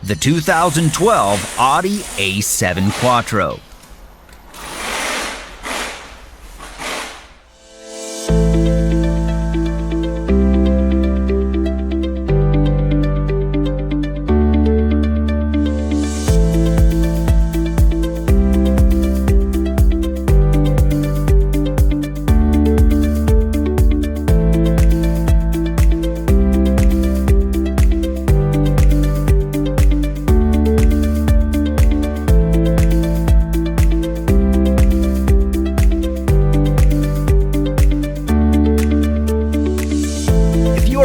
the 2012 Audi A7 Quattro.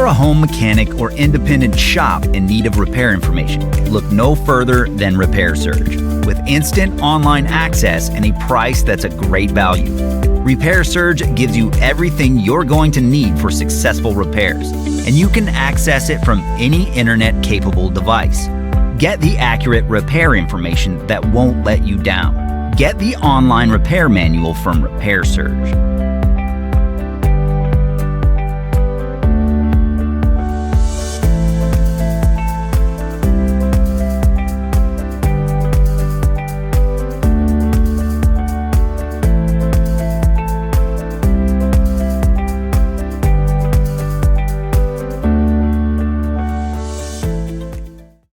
A home mechanic or independent shop in need of repair information, look no further than Repair Surge. With instant online access and a price that's a great value, Repair Surge gives you everything you're going to need for successful repairs, and you can access it from any internet-capable device. Get the accurate repair information that won't let you down. Get the online repair manual from Repair Surge.